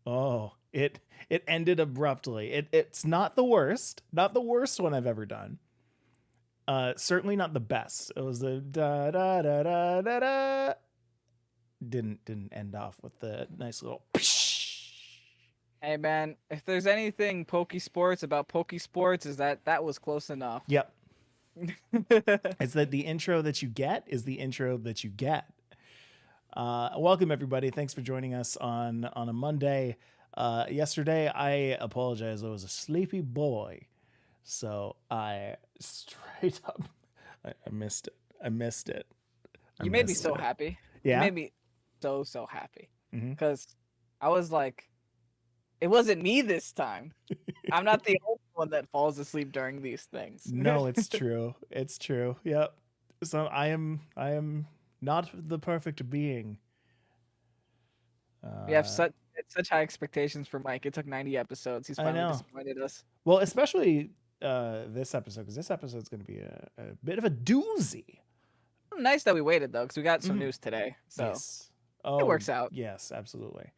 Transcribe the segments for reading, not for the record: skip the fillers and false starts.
Oh, it ended abruptly. It's not the worst one I've ever done. Certainly not the best. It was the da da da da da da. Didn't end off with the nice little. Hey man, if there's anything Pokésports about Pokésports, is that was close enough. Yep. It's that the intro that you get is the intro that you get. Welcome everybody. Thanks for joining us on a Monday. Yesterday, I apologize. I was a sleepy boy, so I straight up I missed it. I missed it. I You made me missed so it. happy. You Yeah. made me so happy. Mm-hmm. Because I was like, it wasn't me this time. I'm not the only one that falls asleep during these things. No, it's true. It's true. Yep. So I am not the perfect being. We have Uh, such high expectations for Mike. It took 90 episodes. He's I finally know. disappointed us. Well, especially this episode, because this episode is going to be a bit of a doozy. Nice that we waited though, because we got some Mhm. news today. So Yes. it Oh, works out. yes, absolutely.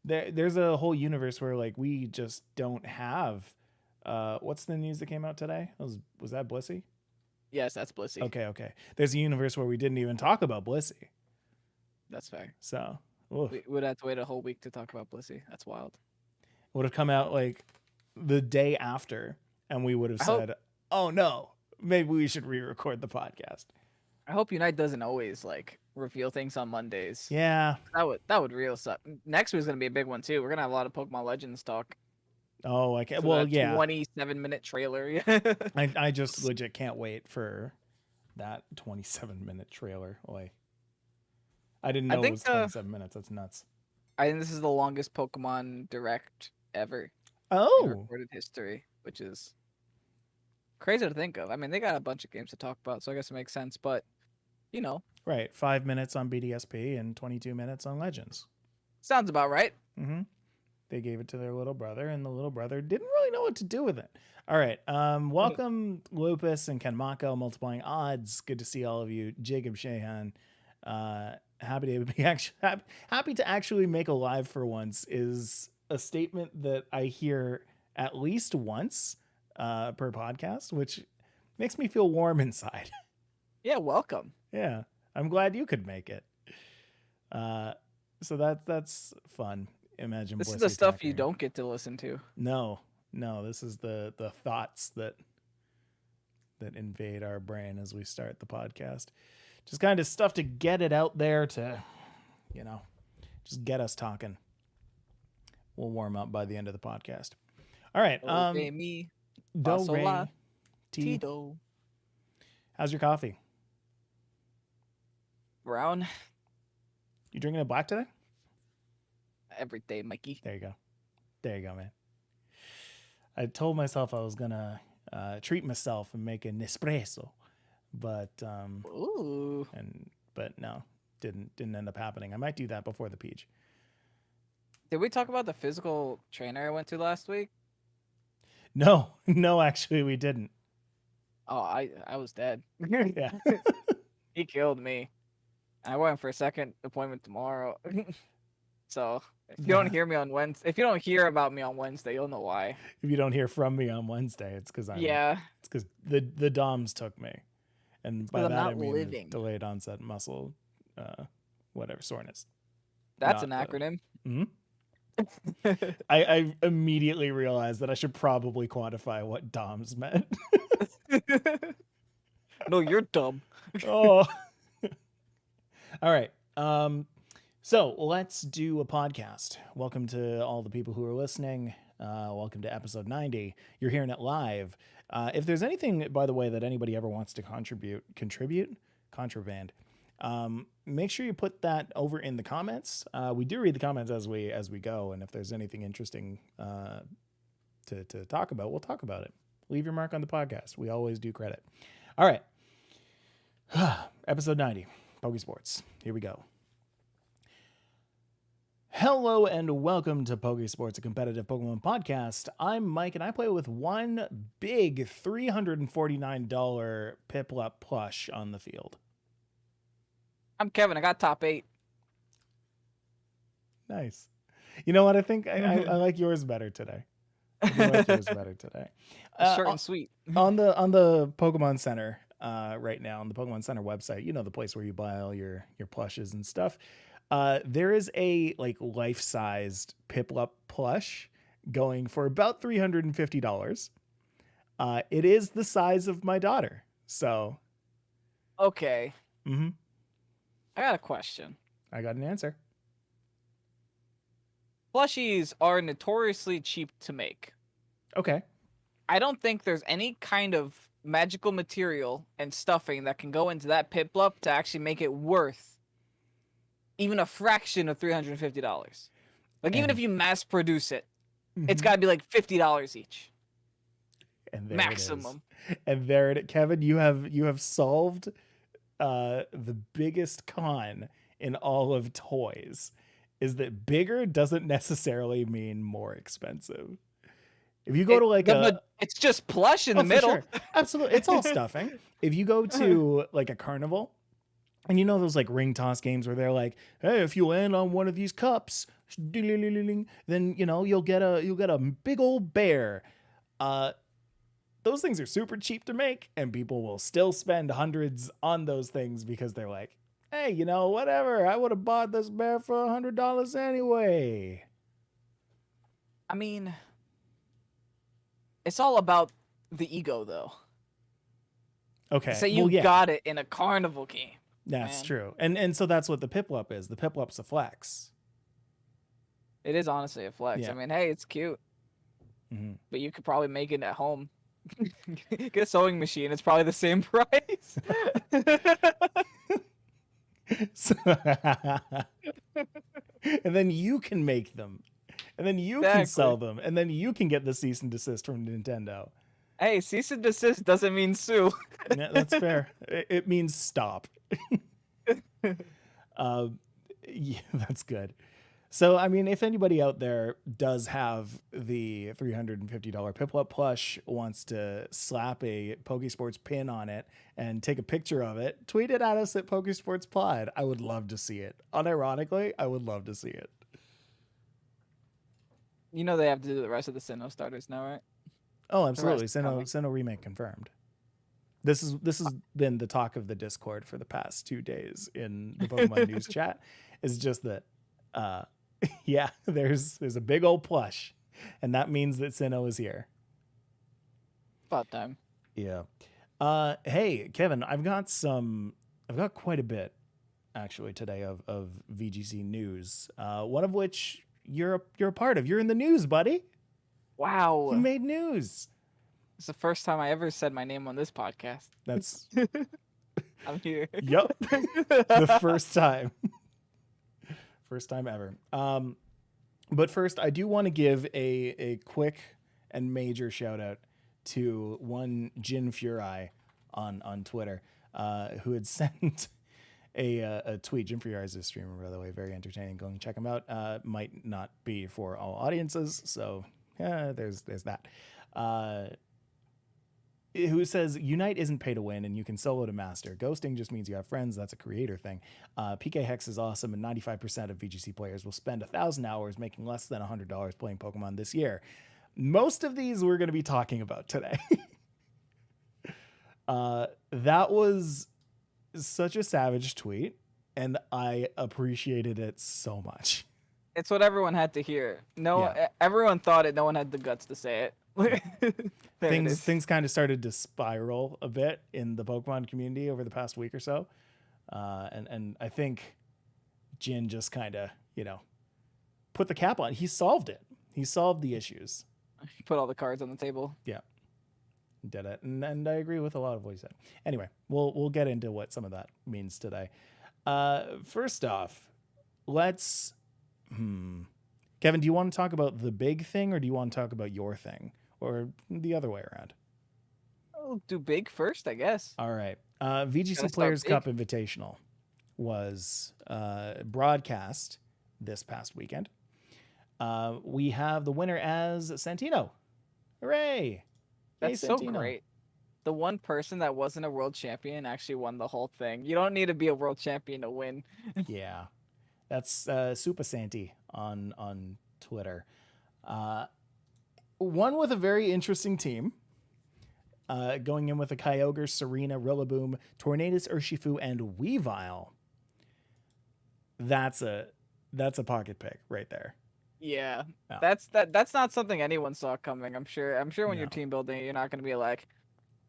There's a whole universe where like we just don't have. What's the news that came out today? Was that Blissey? Yes, that's Blissey. Okay. There's a universe where we didn't even talk about Blissey. That's fair. So, oof. We would have to wait a whole week to talk about Blissey. That's wild. Would have come out like the day after, and we would have said, "Oh no, maybe we should re-record the podcast." I hope Unite doesn't always like reveal things on Mondays. Yeah. That would real suck. Next week's gonna be a big one too. We're gonna have a lot of Pokemon Legends talk. Oh, I can. For Well, that yeah. 27-minute trailer. I just legit can't wait for that 27-minute trailer. Like, I didn't know it was 27 minutes. That's nuts. I think this is the longest Pokemon Direct ever in Oh, recorded history, which is crazy to think of. I mean, they got a bunch of games to talk about, so I guess it makes sense. But you know, right. 5 minutes on BDSP and 22 minutes on Legends. sounds about right. Mm-hmm. They gave it to their little brother, and the little brother didn't really know what to do with it. All right. Welcome, Lupus and Ken Mako, Multiplying Odds. Good to see all of you. Jacob Shahan. Happy to be happy to actually make a live for once is a statement that I hear at least once per podcast, which makes me feel warm inside. Yeah, welcome. Yeah, I'm glad you could make it. So that's fun. Imagine This is Blissey the stuff you talking. don't get to listen to. No, this is the thoughts that invade our brain as we start the podcast. Just kind of stuff to get it out there to, just get us talking. We'll warm up by the end of the podcast. All right. Re, mi, Do, fa, sol, la, re, ti, ti. do. How's your coffee? Brown You drinking it black today? every day, Mikey. There you go, man. I told myself I was gonna treat myself and make an espresso, but Ooh. but no, didn't end up happening. I might do that before the peach. Did we talk about the physical trainer I went to last week? No, actually we didn't. Oh, I was dead. Yeah. He killed me. I went for a second appointment tomorrow. So if you don't hear me on Wednesday, if you don't hear about me on Wednesday, you'll know why. If you don't hear from me on Wednesday, it's because Yeah, it's because the DOMs took me, and by 'cause I'm that I not mean living. delayed onset muscle, whatever soreness. That's Not an acronym. Mhm. I immediately realized that I should probably quantify what DOMs meant. No, you're dumb. Oh. All right. So let's do a podcast. Welcome to all the people who are listening. Welcome to episode 90. You're hearing it live. If there's anything, by the way, that anybody ever wants to contribute, contraband, make sure you put that over in the comments. We do read the comments as we go, and if there's anything interesting to talk about, we'll talk about it. Leave your mark on the podcast. We always do credit. All right. Episode 90, Pokésports. Here we go. Hello and welcome to Pokésports, a competitive Pokemon podcast. I'm Mike and I play with one big $349 Piplup plush on the field. I'm Kevin. I got top 8. Nice. You know what? I think I like yours better today. I do like yours better today. Short and sweet. On the Pokemon Center right now, on the Pokemon Center website, you know, the place where you buy all your plushes and stuff. There is a like life-sized Piplup plush going for about $350. It is the size of my daughter. So Okay. I got a question. I got an answer. Plushies are notoriously cheap to make. Okay. I don't think there's any kind of magical material and stuffing that can go into that Piplup to actually make it worth even a fraction of $350. Like, even if you mass produce it, it's got to be like $50 each. And there maximum. It is. And there it is. Kevin, you have solved the biggest con in all of toys, is that bigger doesn't necessarily mean more expensive. If you go to like it's just plush in the middle. Sure. Absolutely. It's all stuffing. If you go to like a carnival, and you know those like ring toss games where they're like, hey, if you land on one of these cups, then you know you'll get a big old bear. Those things are super cheap to make, and people will still spend hundreds on those things because they're like, hey, you know, whatever, I would have bought this bear for $100 anyway. I mean, it's all about the ego, though. Okay. So you got it in a carnival game. That's true. And so that's what the Piplup is. The Piplup's a flex. It is honestly a flex. Yeah. I mean, hey, it's cute. But you could probably make it at home. Get a sewing machine. It's probably the same price. And then you can make them. And then you can sell them. And then you can get the cease and desist from Nintendo. Hey, cease and desist doesn't mean sue. Yeah, that's fair. It means stop. Yeah, that's good. So, I mean, if anybody out there does have the $350 Piplup plush, wants to slap a Pokésports pin on it and take a picture of it, tweet it at us at PokesportsPod. I would love to see it. Unironically, I would love to see it. You know they have to do the rest of the Sinnoh starters now, right? Oh, absolutely. Sinnoh remake confirmed. This has been the talk of the Discord for the past 2 days in the Pokemon news chat. Is just that, yeah, there's a big old plush, and that means that Sinnoh is here. About time. Yeah. Hey, Kevin, I've got quite a bit actually today of VGC news. One of which you're a part of. You're in the news, buddy. Wow. You made news. It's the first time I ever said my name on this podcast. That's I'm here. Yep. The first time. First time ever. But first, I do want to give a quick and major shout out to one Jin Furai on Twitter, who had sent a tweet. Jin Furai is a streamer, by the way, very entertaining. Go and check him out. Might not be for all audiences, so there's that. Who says Unite isn't pay to win and you can solo to master. Ghosting just means you have friends. That's a creator thing. PKHeX is awesome, and 95% of VGC players will spend 1,000 hours making less than $100 playing Pokemon this year. Most of these we're going to be talking about today. That was such a savage tweet, and I appreciated it so much. It's what everyone had to hear. Everyone thought it. No one had the guts to say it. Things kind of started to spiral a bit in the Pokemon community over the past week or so, and I think Jin just kind of put the cap on. He solved it. He solved the issues. He put all the cards on the table. Yeah, did it, and I agree with a lot of what he said. Anyway, we'll get into what some of that means today. First off, let's. Kevin, do you want to talk about the big thing, or do you want to talk about your thing, or the other way around? I'll do big first, I guess. All right. VGC Players Cup Invitational was broadcast this past weekend. We have the winner as Santino. Hooray! That's so great. The one person that wasn't a world champion actually won the whole thing. You don't need to be a world champion to win. Yeah. That's Super Santi on Twitter. One with a very interesting team. Going in with a Kyogre, Serena, Rillaboom, Tornadus, Urshifu, and Weavile. That's a pocket pick right there. Yeah, Oh. that's not something anyone saw coming. I'm sure when you're No. team building, you're not going to be like,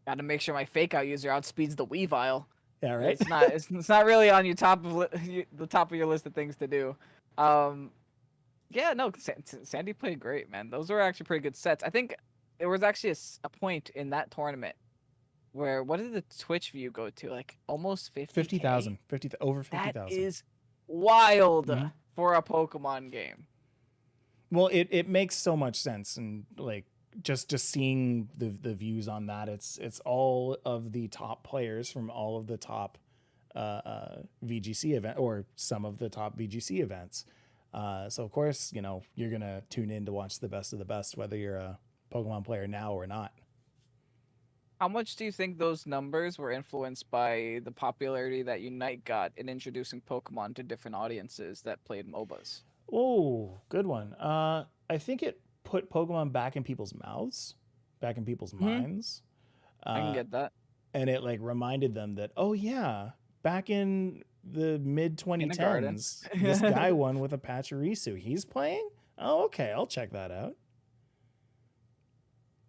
got to make sure my fake out user outspeeds the Weavile. Yeah, right. It's not really on your the top of your list of things to do. Yeah, no, Sandy played great, man. Those were actually pretty good sets. I think there was actually a point in that tournament where, what did the Twitch view go to? Like almost 50,000, over 50,000. That is wild Mhm. for a Pokemon game. Well, it makes so much sense, and like just seeing the views on that, it's all of the top players from all of the top VGC event, or some of the top VGC events. So of course, you know, you're gonna tune in to watch the best of the best, whether you're a Pokemon player now or not. How much do you think those numbers were influenced by the popularity that Unite got in introducing Pokemon to different audiences that played MOBAs? Oh, good one. I think it put Pokemon back in people's mouths, back in people's minds. I can get that. And it like reminded them that, oh yeah, back in the mid 2010s, this guy won with a Pachirisu. He's playing? Oh, okay, I'll check that out.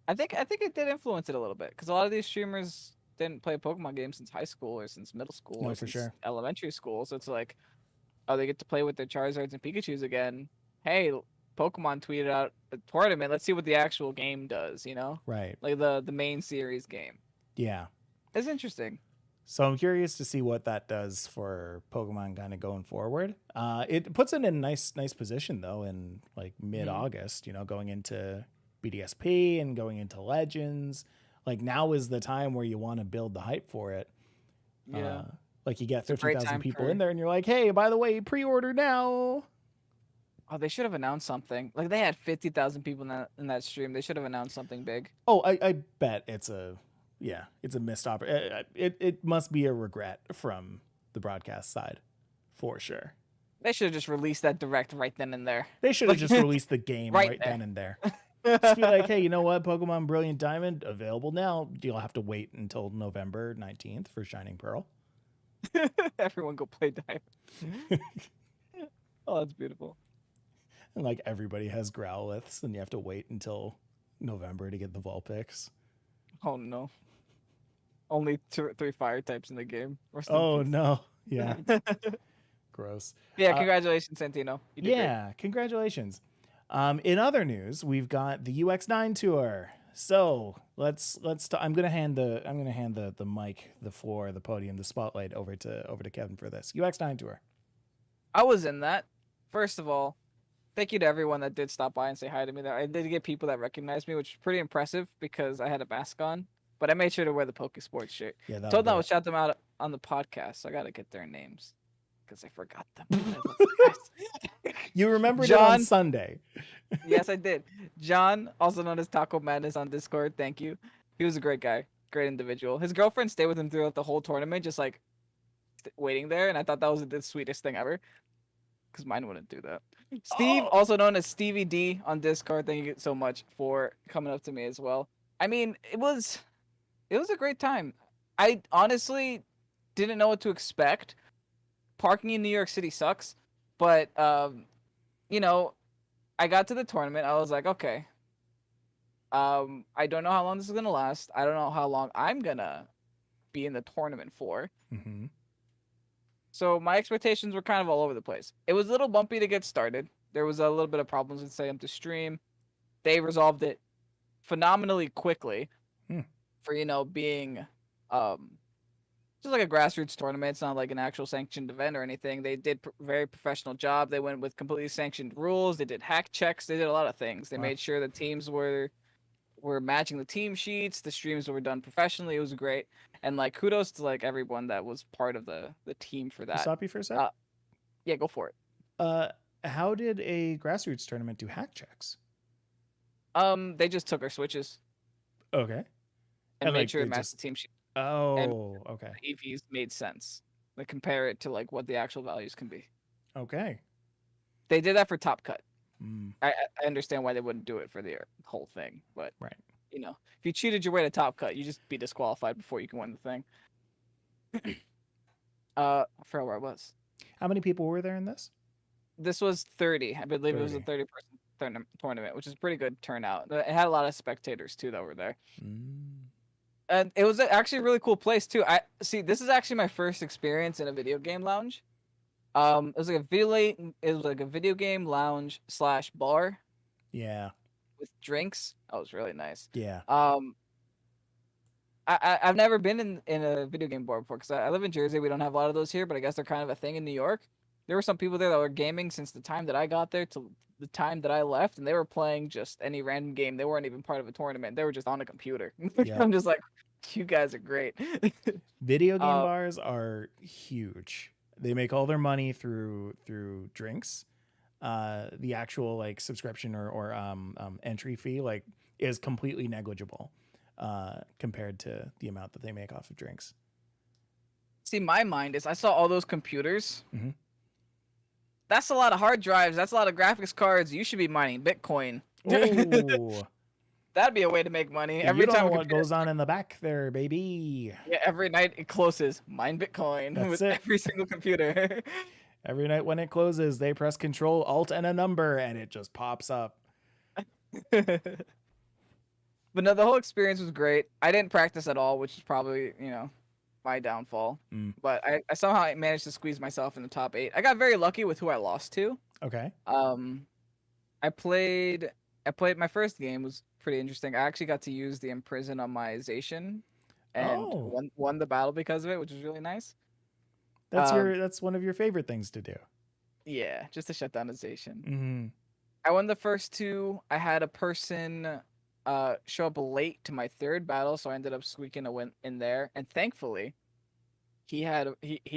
I think it did influence it a little bit, because a lot of these streamers didn't play a Pokemon game since high school or since middle school or since elementary school. So it's like, oh, they get to play with their Charizards and Pikachus again. Hey, Pokemon tweeted out a tournament. Let's see what the actual game does, you know? Right. Like the main series game. Yeah. It's interesting. So I'm curious to see what that does for Pokemon kind of going forward. It puts it in a nice position though, in like mid-August, you know, going into BDSP and going into Legends. Like now is the time where you want to build the hype for it. Yeah. Like you get 50,000 people in there and you're like, hey, by the way, pre-order now. Oh, they should have announced something. Like they had 50,000 people in that stream. They should have announced something big. Oh, I bet it's a missed opportunity. It must be a regret from the broadcast side, for sure. They should have just released that direct right then and there. They should have just released the game right then and there. Just be like, hey, you know what? Pokemon Brilliant Diamond available now. You'll have to wait until November 19th for Shining Pearl. Everyone go play Diamond. Oh, that's beautiful. And like everybody has Growliths, and you have to wait until November to get the Vulpix. Oh no. Only 3 fire types in the game. Oh no. Yeah. Gross. Yeah, congratulations, Santino. Yeah, great. Congratulations. In other news, we've got the UX9 tour. So let's. I'm gonna hand the mic, the floor, the podium, the spotlight over to Kevin for this UX9 tour. I was in that. First of all, thank you to everyone that did stop by and say hi to me. There, I did get people that recognized me, which is pretty impressive because I had a mask on. But I made sure to wear the Pokésports shirt. Yeah, told them I would shout them out on the podcast, so I got to get their names because I forgot them. You remembered it on Sunday. Yes, I did. John, also known as Taco Madness on Discord, thank you. He was a great guy, great individual. His girlfriend stayed with him throughout the whole tournament, just like waiting there, and I thought that was the sweetest thing ever because mine wouldn't do that. Steve, also known as Stevie D on Discord, thank you so much for coming up to me as well. I mean, it was a great time. I honestly didn't know what to expect. Parking in New York City sucks, but you know, I got to the tournament. I was like, okay, I don't know how long this is gonna last. I don't know how long I'm gonna be in the tournament for. Mm-hmm. So my expectations were kind of all over the place. It was a little bumpy to get started. There was a little bit of problems with setting up the stream. They resolved it phenomenally quickly. For, you know, being just like a grassroots tournament. It's not like an actual sanctioned event or anything. They did very professional job. They went with completely sanctioned rules. They did hack checks. They did a lot of things. They made sure the teams were matching the team sheets. The streams were done professionally. It was great. And like kudos to like everyone that was part of the team for that. Stop you for a sec? Yeah, go for it. How did a grassroots tournament do hack checks? They just took our switches. Okay. And made sure it matched the team sheet. Oh, okay. The EVs made sense. Like compare it to like what the actual values can be. Okay. They did that for Top Cut. I understand why they wouldn't do it for the whole thing, but Right. you know, if you cheated your way to top cut, you just be disqualified before you can win the thing. I forgot where I was. How many people were there in this? This was 30. I believe it was a 30. 30-person tournament, which is a pretty good turnout. It had a lot of spectators too that were there. And it was actually a really cool place too. I see. This is actually my first experience in a video game lounge. It was like a video game lounge / bar. Yeah. With drinks. That was really nice. Yeah. I've never been in a video game bar before because I live in Jersey. We don't have a lot of those here, but I guess they're kind of a thing in New York. There were some people there that were gaming since the time that I got there to the time that I left, and they were playing just any random game. They weren't even part of a tournament. They were just on a computer. Yeah. I'm just like, you guys are great. Video game bars are huge. They make all their money through drinks. The actual like subscription or entry fee like is completely negligible compared to the amount that they make off of drinks. See, my mind is I saw all those computers. Mm-hmm. That's a lot of hard drives. That's a lot of graphics cards. You should be mining Bitcoin. Ooh. That'd be a way to make money. Every time what goes on in the back there, baby. Yeah, every night it closes. Mine Bitcoin. That's with it. Every single computer. Every night when it closes, they press Control, Alt, and a number, and it just pops up. But no, the whole experience was great. I didn't practice at all, which is probably, my downfall. But I somehow managed to squeeze myself in the top 8. I got very lucky with who I lost to. Okay. I played my first game was pretty interesting. I actually got to use the imprison on my Zacian and won the battle because of it, which was really nice. That's one of your favorite things to do. Yeah, just to shut down a Zacian. Mm-hmm. I won the first 2. I had a person show up late to my 3rd battle, so I ended up squeaking a win in there. And thankfully, he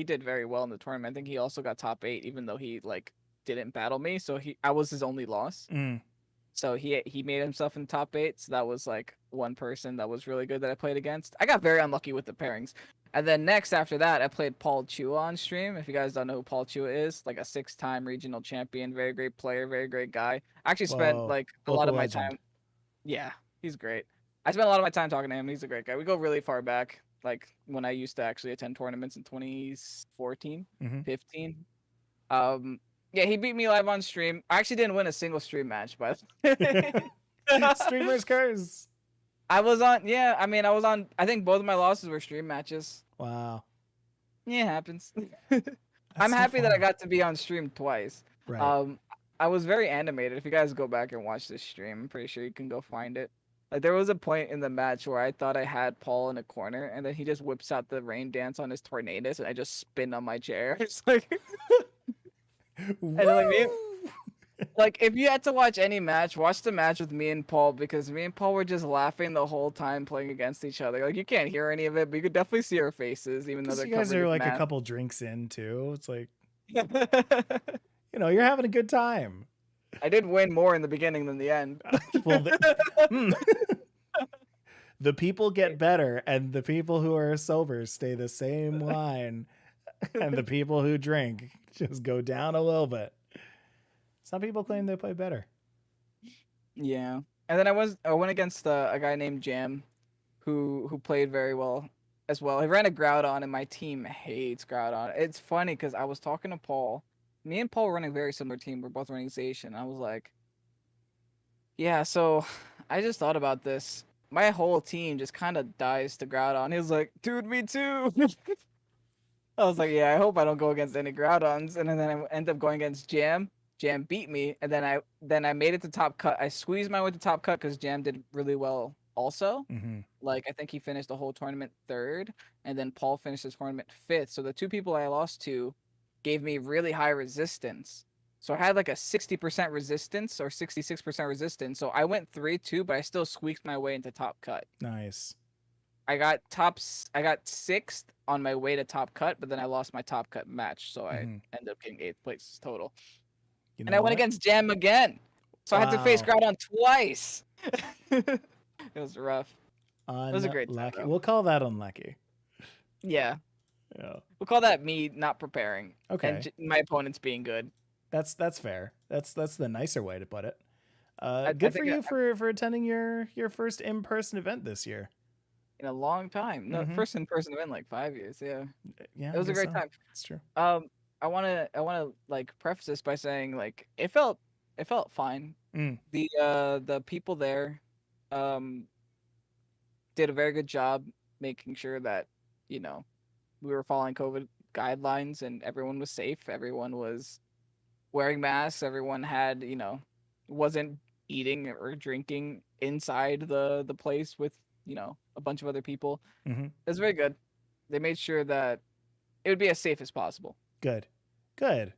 did very well in the tournament. I think he also got top 8, even though he didn't battle me. So I was his only loss. So he made himself in the top 8. So that was like one person that was really good that I played against. I got very unlucky with the pairings. And then next after that, I played Paul Chua on stream. If you guys don't know who Paul Chua is, like a 6-time regional champion, very great player, very great guy. I actually spent a lot of my time. Yeah, he's great. I spent a lot of my time talking to him. He's a great guy. We go really far back, like when I used to actually attend tournaments in 2014, 15. Yeah, he beat me live on stream. I actually didn't win a single stream match, but Streamer's curse. I was on. I think both of my losses were stream matches. Wow. Yeah, it happens. I'm happy that I got to be on stream twice. Right. I was very animated. If you guys go back and watch this stream, I'm pretty sure you can go find it. Like there was a point in the match where I thought I had Paul in a corner, and then he just whips out the rain dance on his tornadoes, and I just spin on my chair. It's like, and like if you had to watch any match, watch the match with me and Paul, because me and Paul were just laughing the whole time playing against each other. Like you can't hear any of it, but you could definitely see our faces, even though they're you guys are like a couple drinks in too. It's like, you're having a good time. I did win more in the beginning than the end. Well, the people get better, and the people who are sober stay the same line, and the people who drink just go down a little bit. Some people claim they play better. Yeah, and then I went against a guy named Jam, who played very well as well. He ran a Groudon, and my team hates Groudon. It's funny because I was talking to Paul. Me and Paul were running a very similar team. We're both running Zacian. I was like, yeah, so I just thought about this. My whole team just kind of dies to Groudon. He was like, dude, me too. I was like, yeah, I hope I don't go against any Groudons. And then I end up going against Jam. Jam beat me, and then I made it to top cut. I squeezed my way to top cut because Jam did really well also. Like I think he finished the whole tournament 3rd, and then Paul finished his tournament 5th. So the 2 people I lost to gave me really high resistance. So I had like a 60% resistance or 66% resistance. So I went 3-2, but I still squeaked my way into top cut. Nice. I got 6th on my way to top cut, but then I lost my top cut match. So I ended up getting 8th place total. And I went against Jam again. So I had to face Groudon twice. It was rough. It was a great time. We'll call that unlucky. Yeah. Yeah. We'll call that me not preparing. Okay. And my opponents being good. That's fair. That's the nicer way to put it. I Good for think you for attending your first in-person event this year. in a long time. No, Mm-hmm. first in person event in like 5 years. Yeah, Yeah, it I was a guess great so. time. It's true. I wanna like preface this by saying like it felt fine. Mm. The people there, um, did a very good job making sure that you know we were following COVID guidelines and everyone was safe. Everyone was wearing masks. Everyone had wasn't eating or drinking inside the place with a bunch of other people. Mm-hmm. It was very good. They made sure that it would be as safe as possible. Good. Good.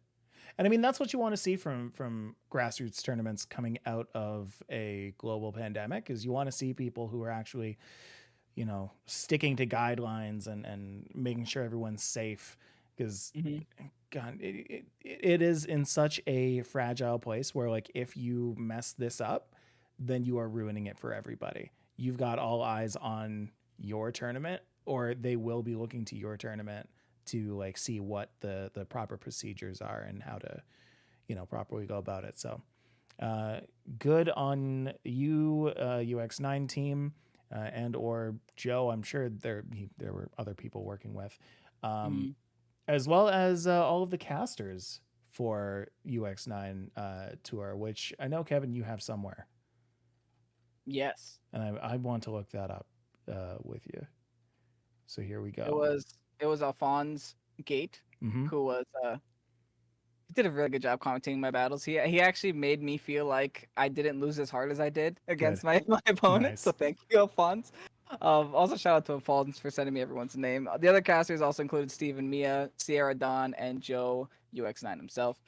And I mean, that's what you want to see from grassroots tournaments coming out of a global pandemic, is you want to see people who are actually, sticking to guidelines and making sure everyone's safe. Because God, it is in such a fragile place where, like, if you mess this up, then you are ruining it for everybody. You've got all eyes on your tournament, or they will be looking to your tournament to like see what the proper procedures are and how to properly go about it. So good on you, UX9 team, and or Joe. I'm sure there were other people working with, as well as all of the casters for UX9 tour, which I know, Kevin, you have somewhere. Yes, And I want to look that up with you. So here we go. it was Alphonse Gate, Mm-hmm. who was he did a really good job commentating my battles. He actually made me feel like I didn't lose as hard as I did against my opponent. Nice. So thank you, Alphonse. Also shout out to Alphonse for sending me everyone's name. The other casters also included Steven Mia, Sierra Dawn, and Joe UX9 himself.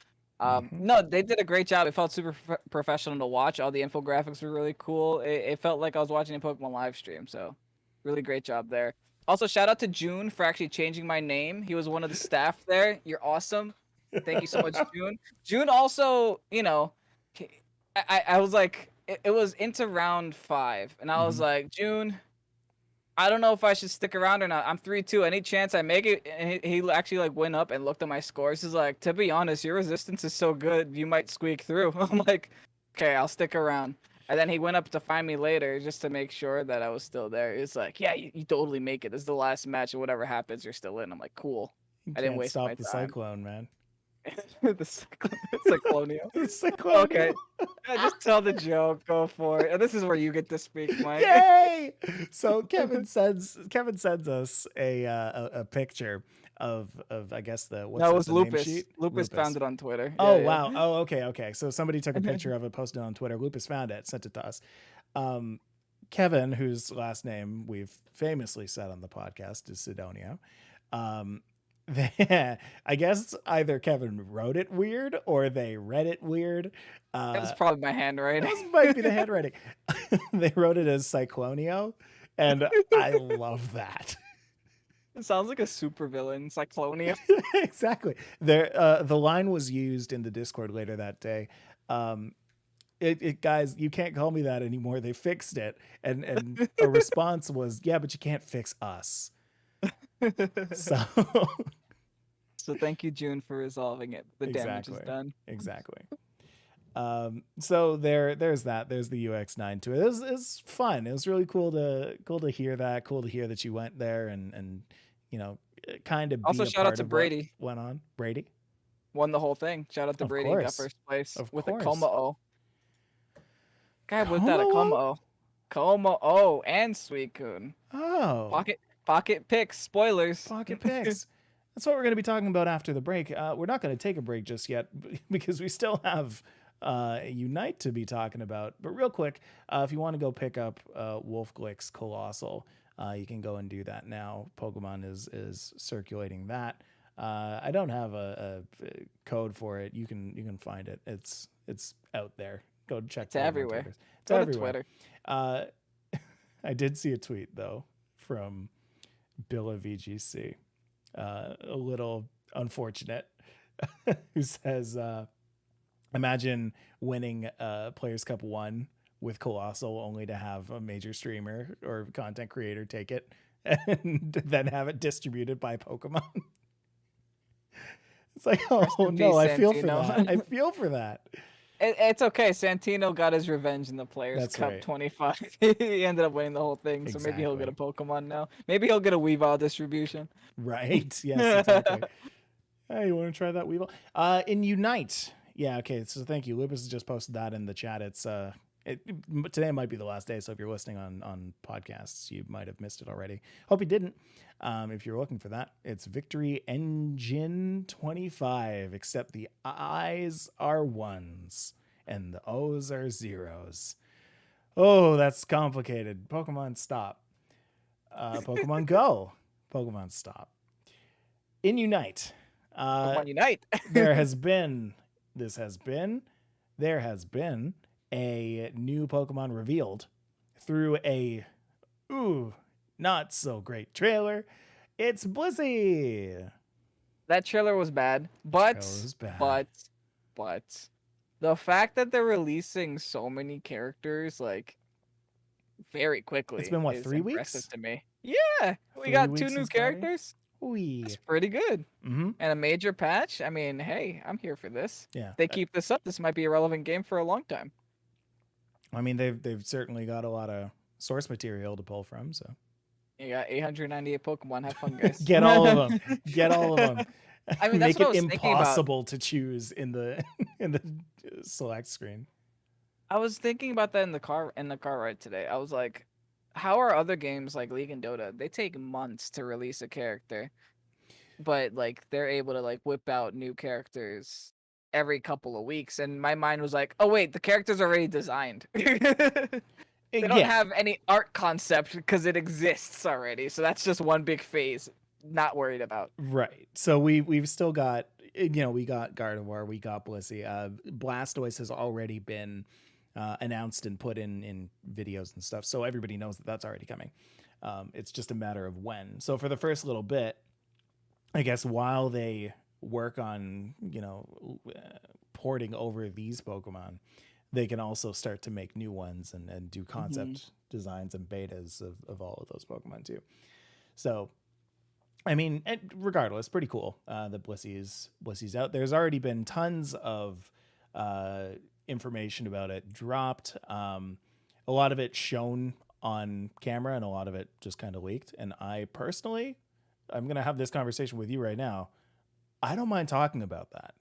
No, they did a great job. It felt super professional to watch. All the infographics were really cool. It felt like I was watching a Pokemon live stream. So really great job there. Also, shout out to June for actually changing my name. He was one of the staff there. You're awesome. Thank you so much, June. June also, I was like, it was into round 5, and I was like, June, I don't know if I should stick around or not. I'm 3-2. Any chance I make it? And he actually like went up and looked at my scores. He's like, to be honest, your resistance is so good, you might squeak through. I'm like, okay, I'll stick around. And then he went up to find me later just to make sure that I was still there. It's like, yeah, you totally make it. This is the last match, and whatever happens, you're still in. I'm like, cool. I didn't waste my time. Stop the cyclone, man. The cyclonial. The cyclonial. Okay. Just tell the joke. Go for it. This is where you get to speak, Mike. Yay! So Kevin sends us a picture of I guess the no, it was the Lupus. Name sheet? Lupus found it on Twitter. Oh wow. Oh okay. So somebody took a picture of it, posted it on Twitter. Lupus found it, sent it to us. Kevin, whose last name we've famously said on the podcast is Sidonio. I guess either Kevin wrote it weird or they read it weird. That's probably my handwriting. That might be the handwriting. They wrote it as Cyclonio, and I love that. It sounds like a supervillain, Cyclonia. Exactly. The line was used in the Discord later that day. Guys, you can't call me that anymore. They fixed it, and a response was, "Yeah, but you can't fix us." So thank you, June, for resolving it. The damage is done. Exactly. So there's that. There's the UX9 to it. It was fun. It was really cool to hear that. Cool to hear that you went there and kind of also shout out to Brady. Went on Brady won the whole thing. Shout out to Brady. Got first place with a Como-O. Guy whipped out a Como-O. Como-O and Suicune. Oh. Pocket picks. Spoilers. Pocket picks. That's what we're going to be talking about after the break. We're not going to take a break just yet because we still have Unite to be talking about. But real quick, if you want to go pick up Wolfglick's Colossal, you can go and do that now. Pokemon is circulating that. I don't have a code for it. You can find it. It's out there. Go check. It's everywhere. It's everywhere. I did see a tweet though from Bill of VGC. A little unfortunate, who says, imagine winning Players Cup 1 with Colossal only to have a major streamer or content creator take it and then have it distributed by Pokemon. It's like, Rest oh in no, peace, I feel for Santino. that. I feel for that. It's okay. Santino got his revenge in the Players That's Cup right. 25. He ended up winning the whole thing, so maybe he'll get a Exactly. Pokemon now. Maybe he'll get a Weavile distribution. Right. Yes, exactly. Hey, you want to try that Weevil? In Unite. Yeah, okay. So thank you. Lupus just posted that in the chat. Today might be the last day, so if you're listening on podcasts, you might have missed it already. Hope you didn't. If you're looking for that, it's Victory Engine 25, except the I's are ones and the O's are zeros. Oh, that's complicated. Pokemon stop. Pokemon Go. Pokemon stop. In Unite. Pokemon Unite. there has been a new Pokemon revealed through a not so great trailer. It's Blissey. That trailer was bad, but the fact that they're releasing so many characters like very quickly, It's been what, is 3 impressive weeks? to me. Yeah, we got 2 new characters. That's pretty good. Mm-hmm. And a major patch. I mean, hey, I'm here for this. Yeah. If they keep this up, this might be a relevant game for a long time. I mean, they've certainly got a lot of source material to pull from. So you got 898 Pokemon. Have fun, guys. Get all of them. Get all of them. I mean, that's make what it I was impossible to choose in the select screen. I was thinking about that in the car ride today. I was like, how are other games like League and Dota? They take months to release a character, but like they're able to like whip out new characters every couple of weeks. And my mind was like, oh wait, the character's already designed. They don't have any art concept because it exists already. So that's just one big phase. Not worried about. Right. So we've still got, we got Gardevoir, we got Blissey. Blastoise has already been announced and put in videos and stuff. So everybody knows that that's already coming. It's just a matter of when. So for the first little bit, I guess while they work on, porting over these Pokemon, they can also start to make new ones and do concept designs and betas of all of those Pokemon too. So, I mean, regardless, pretty cool that Blissey's out. There's already been tons of information about it dropped. A lot of it shown on camera and a lot of it just kind of leaked. And I personally, I'm going to have this conversation with you right now. I don't mind talking about that.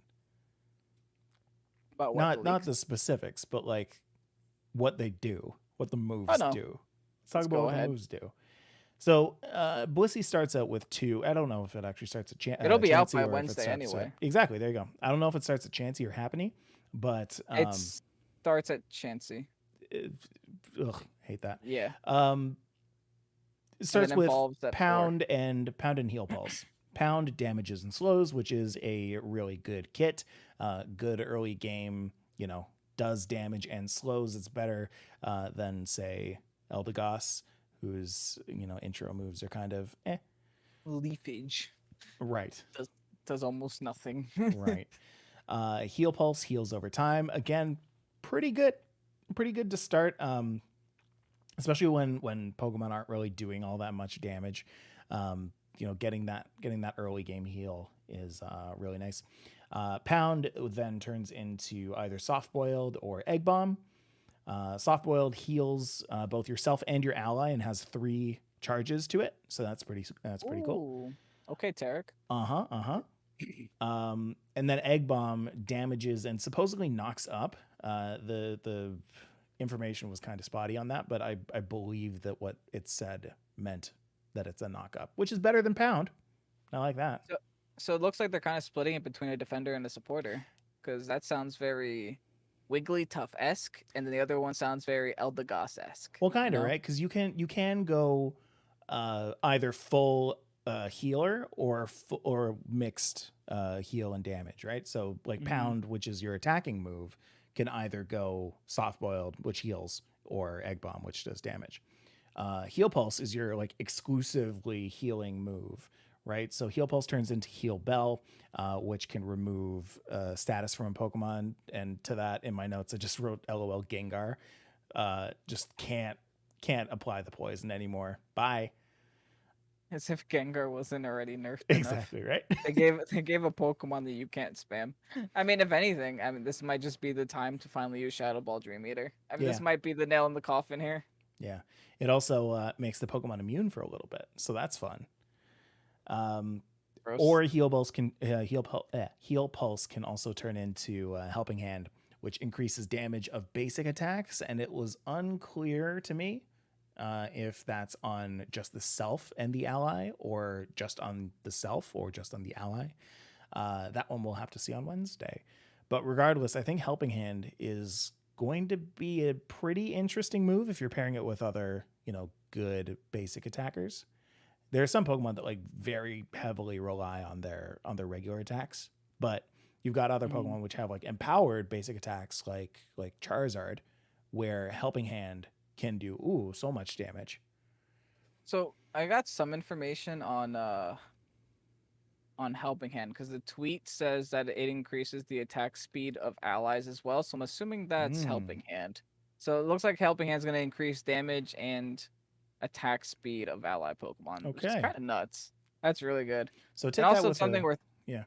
About what? Not the specifics, but like what they do, what the moves do. Let's talk about what the moves do. So Blissey starts out with 2. I don't know if it actually starts at It'll be Chansey out by or Wednesday anyway. Exactly. There you go. I don't know if it starts at Chansey or Happiny, but it starts at Chansey. Hate that. Yeah. It starts with Pound and Heal Pulse. Pound damages and slows, which is a really good kit. Good early game, does damage and slows. It's better than, say, Eldegoss, whose intro moves are kind of Leafage. Right. Does almost nothing. Right. Heal Pulse heals over time. Again, pretty good to start. Especially when Pokemon aren't really doing all that much damage. Getting that early game heal is really nice. Pound then turns into either Soft Boiled or Egg Bomb. Soft Boiled heals both yourself and your ally and has 3 charges to it, so that's pretty cool. Okay, Tarek. And then Egg Bomb damages and supposedly knocks up. The information was kind of spotty on that, but I believe that what it said meant that it's a knock up, which is better than Pound. I like that. So it looks like they're kind of splitting it between a defender and a supporter, because that sounds very Wigglytuff-esque, and then the other one sounds very Eldegoss-esque. Well, kind of, right? Because you can go either full healer or mixed heal and damage, right? So like Pound, which is your attacking move, can either go Soft Boiled, which heals, or Egg Bomb, which does damage. Heal Pulse is your like exclusively healing move, right? So Heal Pulse turns into Heal Bell, which can remove status from a Pokemon. And to that, in my notes, I just wrote LOL Gengar. Just can't apply the poison anymore. Bye. As if Gengar wasn't already nerfed enough. Exactly, right? They gave a Pokemon that you can't spam. I mean, if anything, I mean this might just be the time to finally use Shadow Ball Dream Eater. I mean, Yeah, this might be the nail in the coffin here. yeah. It also makes the Pokemon immune for a little bit, so that's fun. Gross. Or Heal Pulse can also turn into Helping Hand, which increases damage of basic attacks, and it was unclear to me if that's on just the self and the ally, or just on the self, or just on the ally. That one we'll have to see on Wednesday. But regardless, I think Helping Hand is going to be a pretty interesting move if you're pairing it with other, good basic attackers. There are some Pokemon that like very heavily rely on their regular attacks, but you've got other Mhm. Pokemon which have like empowered basic attacks like Charizard, where Helping Hand can do so much damage. So I got some information on Helping Hand because the tweet says that it increases the attack speed of allies as well. So I'm assuming that's Mm, Helping Hand. So it looks like Helping Hand is going to increase damage and attack speed of ally Pokemon, which is okay, kind of nuts. That's really good. so And take that also with a yeah.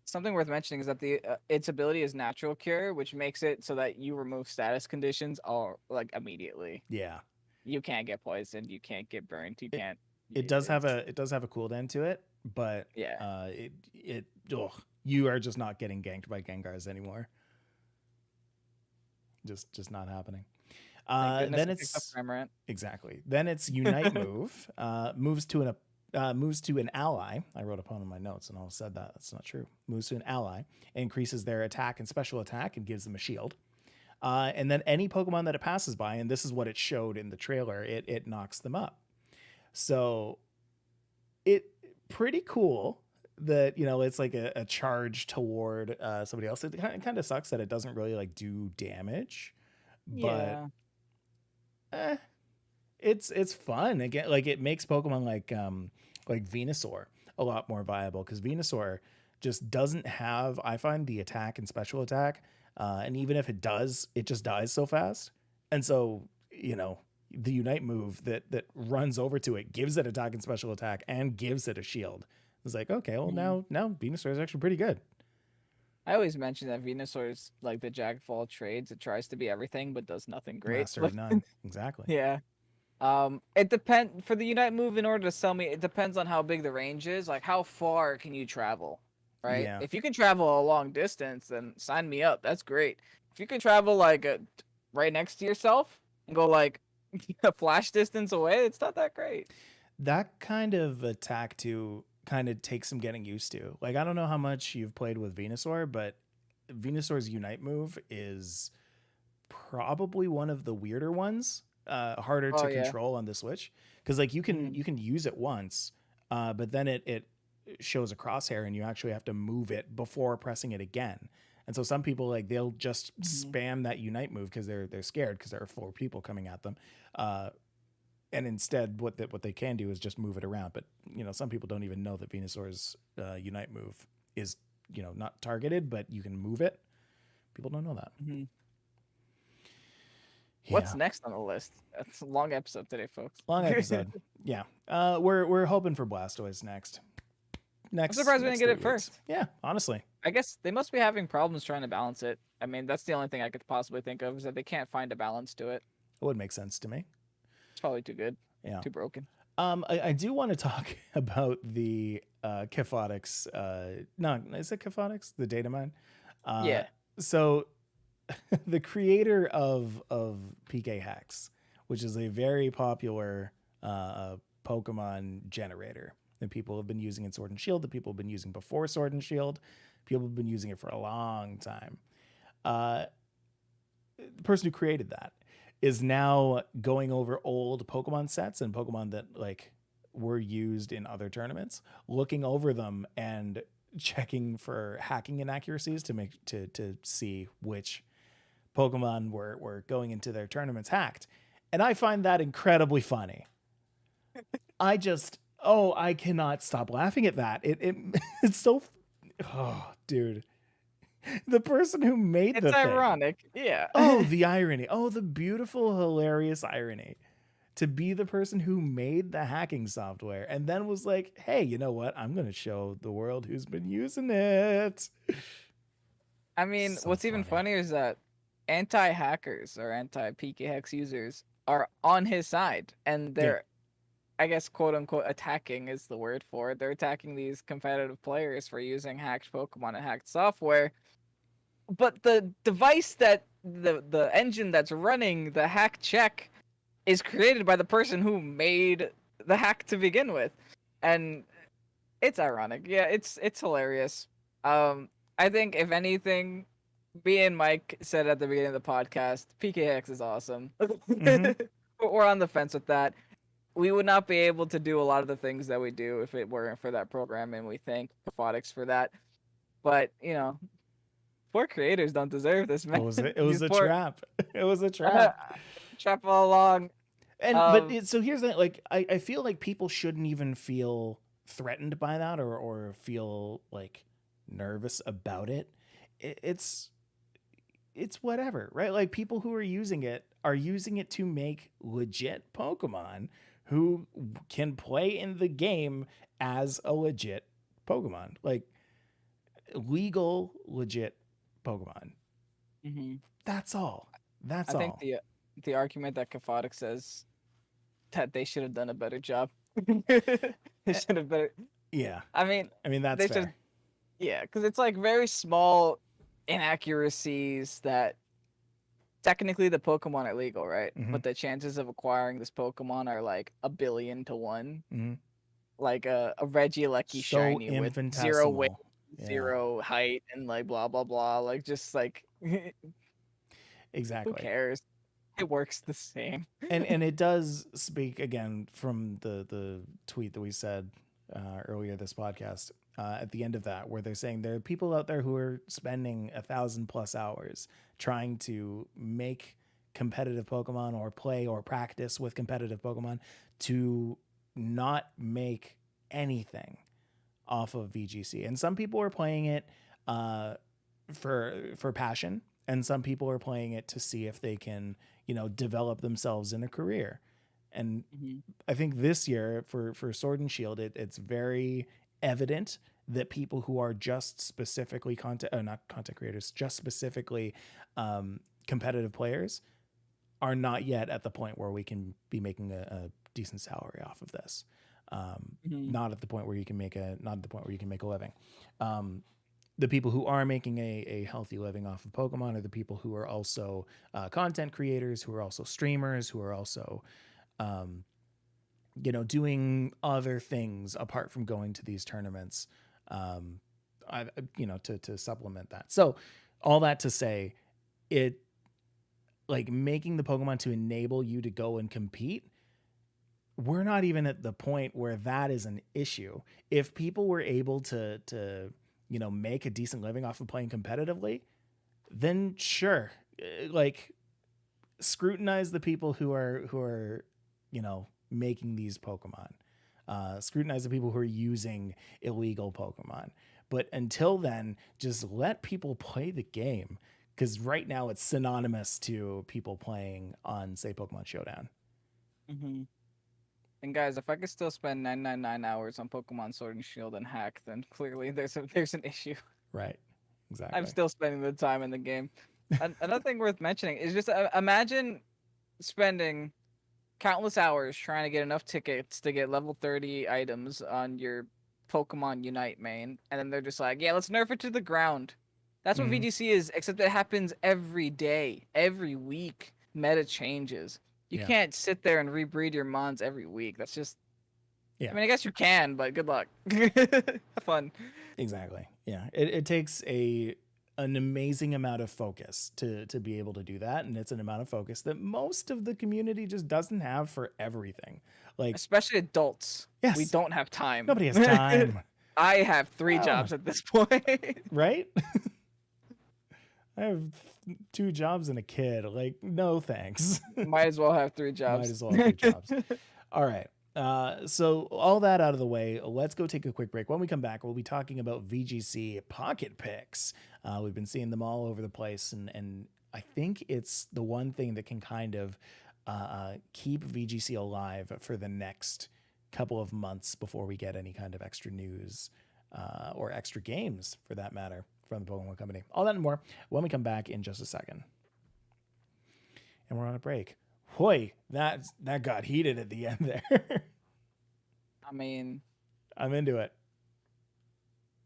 something worth mentioning is that the its ability is Natural Cure, which makes it so that you remove status conditions all like immediately. Yeah. You can't get poisoned, you can't get burned, you It can't. it does have a cooldown to it, but Yeah. it ugh, you are just not getting ganked by Gengars anymore. Just not happening. Thank goodness Then it picked up it's Cramorant. exactly. Then it's Unite move. Moves to an ally. I wrote upon in my notes and all said that. That's not true. Moves to an ally, increases their attack and special attack, and gives them a shield. And then any Pokemon that it passes by, and this is what it showed in the trailer, it knocks them up. So it pretty cool that it's like a charge toward somebody else. It kind of sucks that it doesn't really like do damage, but Yeah. it's fun again. Like it makes Pokemon like Venusaur a lot more viable, because Venusaur just doesn't have, I find, the attack and special attack, and even if it does, it just dies so fast. And so the Unite move that runs over to it gives it attack and special attack and gives it a shield. It's like, okay, well, Mhm. now Venusaur is actually pretty good. I always mention that Venusaur is like the jack of all trades. It tries to be everything but does nothing great. Master of none. Exactly. Yeah. It depends for the Unite move. In order to sell me, it depends on how big the range is. Like, how far can you travel, right? Yeah. If you can travel a long distance, then sign me up. That's great. If you can travel like right next to yourself and go like a flash distance away, it's not that great. That kind of attack too kind of takes some getting used to. Like, I don't know how much you've played with Venusaur, but Venusaur's Unite move is probably one of the weirder ones, harder Oh to yeah. control on the Switch, because like you can Mhm. use it once, but then it shows a crosshair and you actually have to move it before pressing it again. And so some people, like, they'll just Mhm. spam that Unite move because they're scared because there are 4 people coming at them. And instead, what they can do is just move it around. But some people don't even know that Venusaur's Unite move is not targeted, but you can move it. People don't know that. Mhm. What's Yeah, next on the list? That's a long episode today, folks. long episode. Yeah, we're hoping for Blastoise next. I'm surprised we didn't get 3 it weeks. first. Yeah, honestly, I guess they must be having problems trying to balance it. I mean, that's the only thing I could possibly think of is that they can't find a balance to it. it would make sense to me. It's probably too good, Yeah. too broken. I do want to talk about the Kiphotics. No, is it Kiphotics? The data mine. Yeah. So the creator of PKHeX, which is a very popular Pokemon generator that people have been using in Sword and Shield, that people have been using before Sword and Shield, people have been using it for a long time. The person who created that is now going over old Pokemon sets and Pokemon that like were used in other tournaments, looking over them and checking for hacking inaccuracies to see which Pokemon were going into their tournaments hacked. And I find that incredibly funny. I cannot stop laughing at that. It's so, oh, dude. The person who made It's the thing. ironic. Yeah. Oh, the irony. Oh, the beautiful, hilarious irony. to be the person who made the hacking software and then was like, hey, you know what? I'm going to show the world who's been using it. I mean, So what's even funny. funnier is that anti-hackers or anti-PKHeX users are on his side, and they're, I guess, quote unquote, attacking is the word for it. They're attacking these competitive players for using hacked Pokemon and hacked software. But the device that the engine that's running the hack check is created by the person who made the hack to begin with, and it's ironic. Yeah, it's hilarious. I think if anything, me and Mike said at the beginning of the podcast, PKX is awesome. Mm-hmm. We're on the fence with that. We would not be able to do a lot of the things that we do if it weren't for that program, and we thank PKHeX for that. But poor creators don't deserve this, man. It was These a poor trap. It was a trap. trap all along. So here's the like I feel like people shouldn't even feel threatened by that or feel like nervous about it. It's whatever, right? Like people who are using it to make legit Pokemon who can play in the game as a legit Pokemon, like legal legit Pokemon. Mm-hmm. That's all. I think the argument that PKHeX says that they should have done a better job. They should have better. Yeah. I mean That's fair. Yeah, because it's like very small inaccuracies that technically the Pokemon are legal, right? Mm-hmm. But the chances of acquiring this Pokemon are like 1,000,000,000 to 1. Mm-hmm. Like a Regieleki shiny with 0 weight, Yeah. 0 height, and like blah blah blah. Like just like exactly. Who cares? It works the same. and it does speak again from the tweet that we said earlier this podcast at the end of that, where they're saying there are people out there who are spending 1,000+ hours trying to make competitive Pokemon or play or practice with competitive Pokemon to not make anything off of VGC. And some people are playing it for passion, and some people are playing it to see if they can, develop themselves in a career. And I think this year for Sword and Shield, it's very evident that people who are just specifically not content creators, just specifically competitive players are not yet at the point where we can be making a decent salary off of this. Not at the point where you can make a living. The people who are making a healthy living off of Pokemon are the people who are also content creators, who are also streamers, who are also, doing other things apart from going to these tournaments, to supplement that. So all that to say, it like making the Pokemon to enable you to go and compete. We're not even at the point where that is an issue. If people were able to make a decent living off of playing competitively, then sure, like scrutinize the people who are, making these Pokemon, scrutinize the people who are using illegal Pokemon. But until then, just let people play the game. Because right now it's synonymous to people playing on, say, Pokemon Showdown. Mm-hmm. And guys, if I could still spend 999 hours on Pokemon Sword and Shield and hack, then clearly there's an issue. Right. Exactly. I'm still spending the time in the game. Another thing worth mentioning is just imagine spending countless hours trying to get enough tickets to get level 30 items on your Pokemon Unite main, and then they're just like, yeah, let's nerf it to the ground. That's what VGC is, except it happens every day, every week. Meta changes. You can't sit there and rebreed your mons every week. That's just... I mean, I guess you can, but good luck. Have fun. Exactly. Yeah. It takes an amazing amount of focus to be able to do that. And it's an amount of focus that most of the community just doesn't have for everything. Like, especially adults. Yes. We don't have time. Nobody has time. I have 3 jobs at this point. Right? I have 2 jobs and a kid. Like, no thanks. Might as well have 3 jobs. Might as well have 3 jobs. All right. So all that out of the way, let's go take a quick break. When we come back, we'll be talking about VGC pocket picks. We've been seeing them all over the place, and I think it's the one thing that can kind of keep VGC alive for the next couple of months before we get any kind of extra news or extra games, for that matter, from the Pokemon Company. All that and more when we come back in just a second. And we're on a break. Hoy, that got heated at the end there. I mean, I'm into it.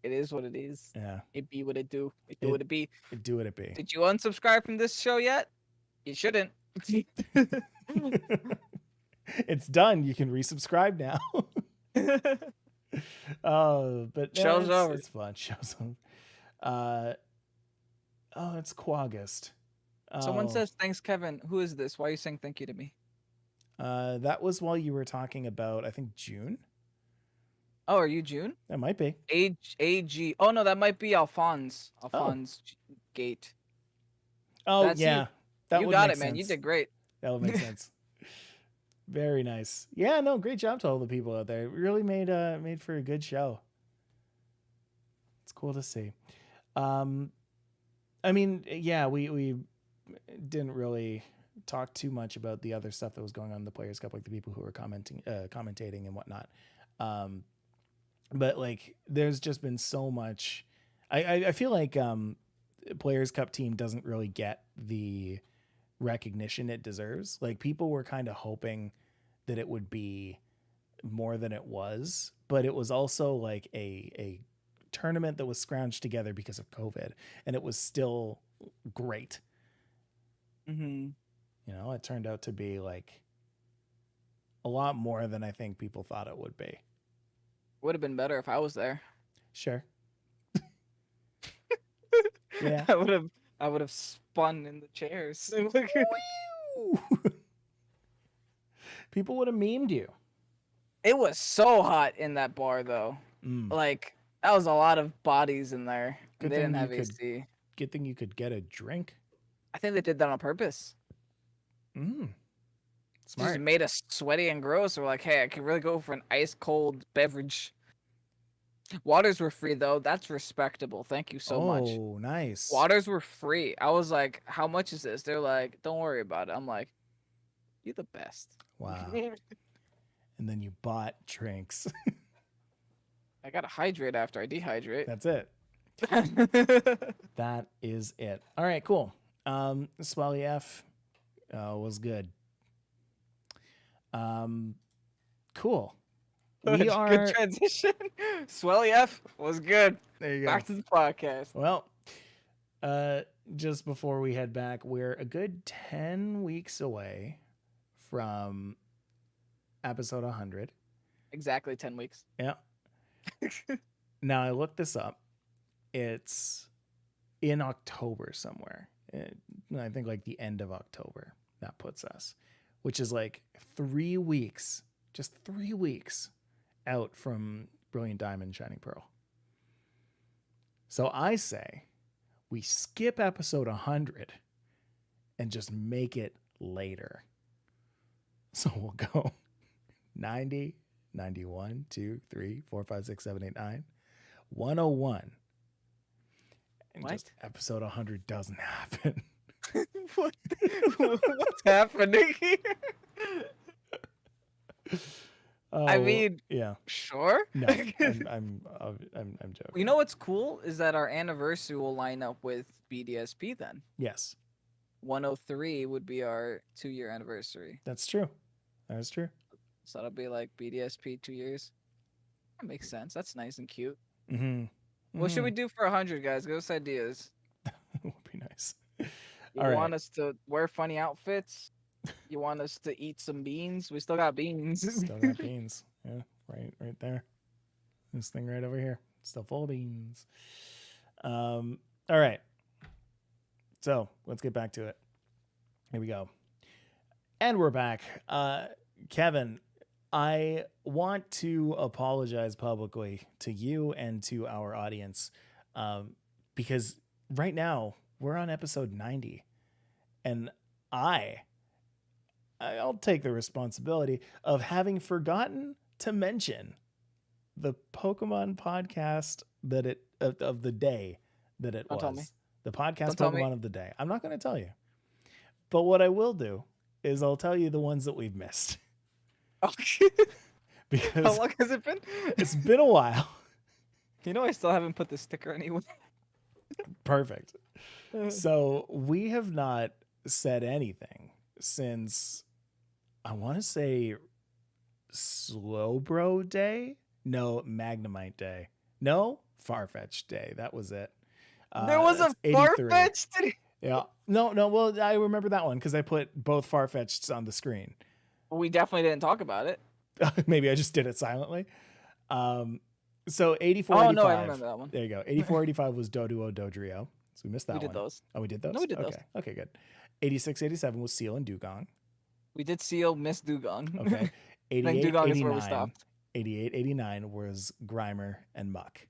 it is what it is. Yeah. It be what it do. It do what it be. It do what it be. Did you unsubscribe from this show yet? You shouldn't. It's done. You can resubscribe now. But Show's over. It's fun. Show's over. Oh, it's Quaugust. Someone says, thanks, Kevin. Who is this? Why are you saying thank you to me? That was while you were talking about, I think, June. Oh, are you June? That might be. AG. Oh, no, that might be Alphonse. Alphonse Gate. Oh, That's yeah. You got it, man. You did great. That would make sense. Very nice. Yeah, no, great job to all the people out there. It really made for a good show. It's cool to see. I mean, yeah, we didn't really talk too much about the other stuff that was going on in the Players Cup, like the people who were commentating and whatnot. But like, there's just been so much. I feel like Players Cup team doesn't really get the recognition it deserves. Like, people were kind of hoping that it would be more than it was, but it was also like a tournament that was scrounged together because of COVID, and it was still great. Mm-hmm. You know, it turned out to be like a lot more than I think people thought it would be. Would have been better if I was there. Sure. Yeah. I would have spun in the chairs. People would have memed you. It was so hot in that bar, though. Like, that was a lot of bodies in there. They didn't have AC. Good thing you could get a drink. I think they did that on purpose. Smart. Just made us sweaty and gross. We're like, hey, I can really go for an ice cold beverage. Waters were free, though. That's respectable. Thank you so much. Oh, nice. Waters were free. I was like, how much is this? They're like, don't worry about it. I'm like, you're the best. Wow. And then you bought drinks. I gotta hydrate after I dehydrate. That's it. That is it. All right, cool. Swelly F was good. Cool. We are good transition. Swelly F was good. There you go. Back to the podcast. Well, just before we head back, we're a good 10 weeks away from episode 100. Exactly 10 weeks. Yeah. Now, I looked this up. It's in October somewhere. I think like the end of October. That puts us, which is like 3 weeks, just 3 weeks out from Brilliant Diamond, Shining Pearl. So I say we skip episode 100 and just make it later. So we'll go 90, 91, 2, 3, 4, 5, 6, 7, 8, 9, 101. And what? Just episode 100 doesn't happen. What's happening here? I mean, yeah, sure. No, I'm joking. You know what's cool is that our anniversary will line up with BDSP then. Yes. 103 would be our 2-year anniversary. That's true. That is true. So that'll be like BDSP 2 years. That makes sense. That's nice and cute. Mm-hmm. What should we do for 100, guys? Give us ideas. Would be nice. You want us to wear funny outfits? You want us to eat some beans? We still got beans. Still got beans. Yeah, right there. This thing right over here. Still full of beans. All right. So let's get back to it. Here we go. And we're back. Kevin, I want to apologize publicly to you and to our audience because right now we're on episode 90 and I'll take the responsibility of having forgotten to mention the Pokemon podcast that of the day that it Don't was. tell me. The podcast Don't tell me. Pokemon of the day. I'm not going to tell you. But what I will do is I'll tell you the ones that we've missed. Okay. Because How long has it been? it's been a while. You know, I still haven't put the sticker anywhere. Perfect. So we have not said anything since, I want to say, Slowbro Day? No, Magnemite Day. No, Farfetch Day. That was it. There was a That's 83. Farfetch. Yeah. No. Well, I remember that one because I put both Farfetchs on the screen. We definitely didn't talk about it. Maybe I just did it silently. So 84, Oh 85. no, I remember that one. There you go. 84, 85 was Doduo, Dodrio. So we missed that one. We did those. Oh, we did those? No, we did those. Okay, good. 86, 87 was Seal and Dugong. We did Seal, Miss Dugong. Okay. 88, Dugong 89. is where we stopped. 88, 89 was Grimer and Muck.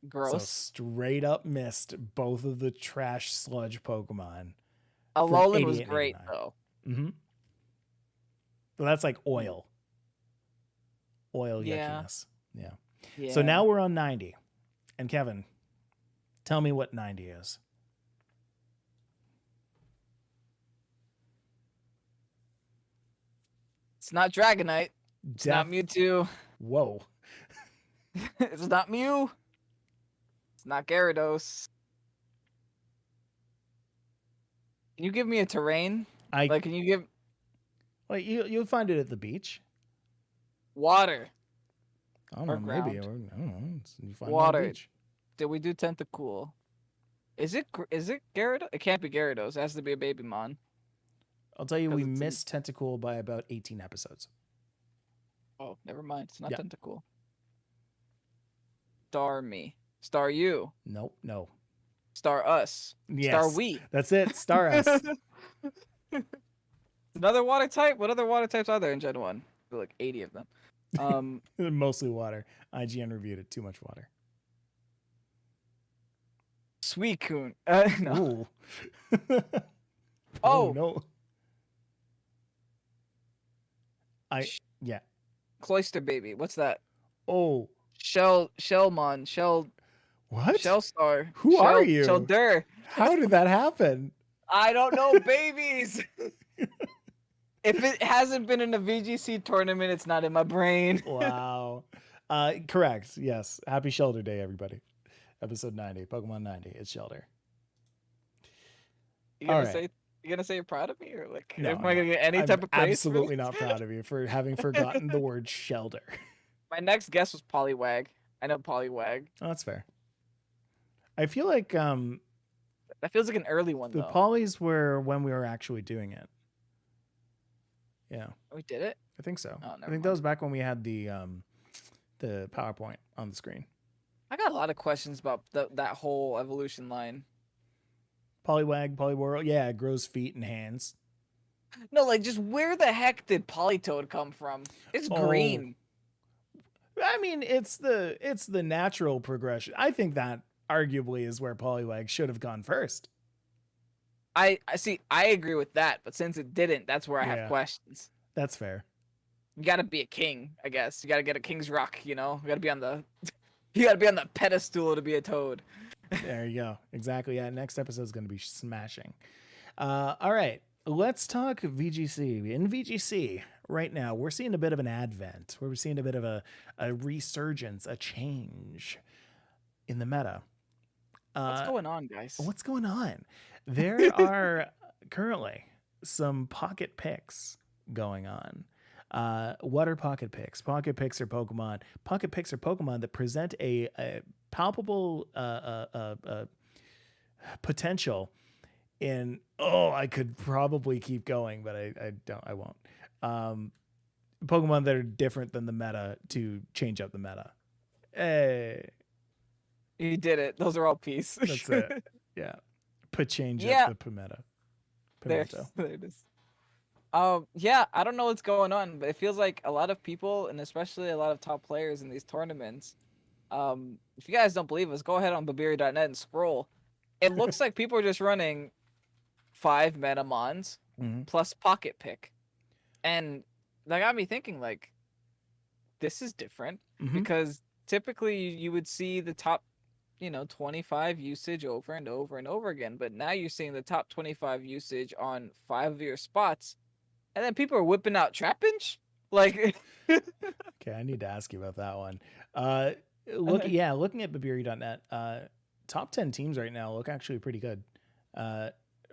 Gross. So straight up missed both of the trash sludge Pokemon. Alolan was great, though. Mm-hmm. So that's like oil. Oil Yeah. yuckiness. Yeah. So now we're on 90. And Kevin, tell me what 90 is. It's not Dragonite. It's not Mewtwo. Whoa. It's not Mew. It's not Gyarados. Can you give me a terrain? Can you give... Wait, you'll find it at the beach. Water. I don't know, maybe. Ground. Or, I don't know. You find Water. it on the beach. Did we do Tentacool? Is it Gyarados? It can't be Gyarados. It has to be a Babymon. I'll tell you, we missed Tentacool by about 18 episodes. Oh, never mind. It's not Yeah. Tentacool. Star me. Star you. Nope, no. Star us. Yes. Star we. That's it. Star us. Another water type? What other water types are there in Gen 1? There are like 80 of them. Mostly water. IGN reviewed it. Too much water. Suicune. No. Ooh. Oh. No. Yeah. Cloyster Baby. What's that? Oh. Shellmon. What? Shellstar. Who are you? Shellder. How did that happen? I don't know, babies. If it hasn't been in a VGC tournament, it's not in my brain. Wow. Correct. Yes. Happy Shellder Day, everybody. Episode 90, Pokemon 90. It's Shellder. You gonna say you're proud of me, or like, No, am I gonna get any type of praise? Absolutely not proud of you for having forgotten the word Shellder. My next guess was Poliwag. I know Poliwag. Oh, that's fair. I feel like That feels like an early one, the though. polys were when we were actually doing it. Yeah. We did it? I think so. Oh, I never think that was back when we had the PowerPoint on the screen. I got a lot of questions about that whole evolution line. Poliwag, Poliwhirl, yeah, it grows feet and hands. No, like, just where the heck did Politoed come from? It's green. I mean, it's the natural progression. I think that arguably is where Poliwag should have gone first. I see. I agree with that, but since it didn't, that's where I have questions. That's fair. You gotta be a king, I guess. You gotta get a king's rock. You know, you gotta be on the pedestal to be a toad. There you go. Exactly. Yeah. Next episode is going to be smashing. All right. Let's talk VGC. In VGC right now, we're seeing a bit of an advent. We're seeing a bit of a resurgence, a change in the meta. What's going on, guys? What's going on? There are currently some pocket picks going on. What are pocket picks? Pocket picks are Pokemon. Pocket picks are Pokemon that present a palpable potential in. Oh, I could probably keep going, but I won't. Pokemon that are different than the meta to change up the meta. Hey, you did it. Those are all P's. That's it. Yeah, change up the meta. There it is. Yeah, I don't know what's going on, but it feels like a lot of people, and especially a lot of top players in these tournaments, if you guys don't believe us, go ahead on babiri.net and scroll. It looks like people are just running 5 Metamons plus Pocket Pick. And that got me thinking, like, this is different because typically you would see the top 25 usage over and over and over again. But now you're seeing the top 25 usage on 5 of your spots, and then people are whipping out Trapinch. Like, Okay, I need to ask you about that one. Looking at Babiri.net, top 10 teams right now look actually pretty good.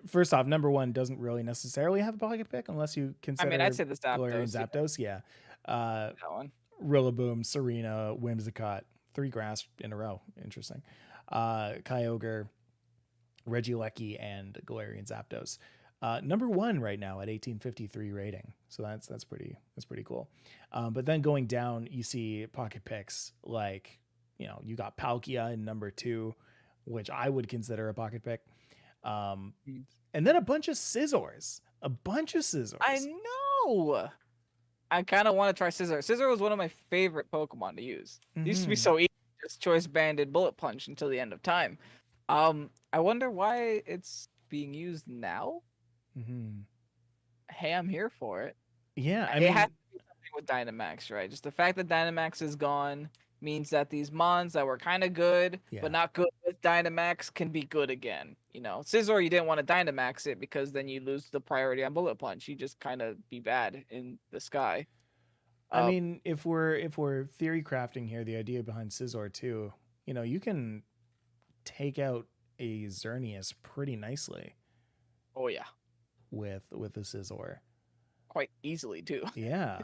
First off, number one doesn't really necessarily have a pocket pick unless you I consider mean, I'd say the Galarian Zapdos. Zapdos. Yeah. That one. Rillaboom, Serena, Whimsicott, 3 grass in a row. Interesting. Kyogre, Regieleki, and Galarian Zapdos. Number one right now at 1853 rating. So that's pretty cool. But then going down, you see pocket picks like, you got Palkia in number 2, which I would consider a pocket pick. And then a bunch of Scizors. I know. I kind of want to try Scizor. Scizor was one of my favorite Pokemon to use. It used to be so easy. Just choice banded Bullet Punch until the end of time. I wonder why it's being used now. Hey, I'm here for it. Yeah, I it mean, has to be something with Dynamax, right? Just the fact that Dynamax is gone means that these Mons that were kind of good, but not good with Dynamax can be good again. Scizor, you didn't want to Dynamax it because then you lose the priority on Bullet Punch. You just kind of be bad in the sky. I mean, if we're theory crafting here, the idea behind Scizor too, you can take out a Xerneas pretty nicely. Oh yeah. With a Scizor. Quite easily too. Yeah.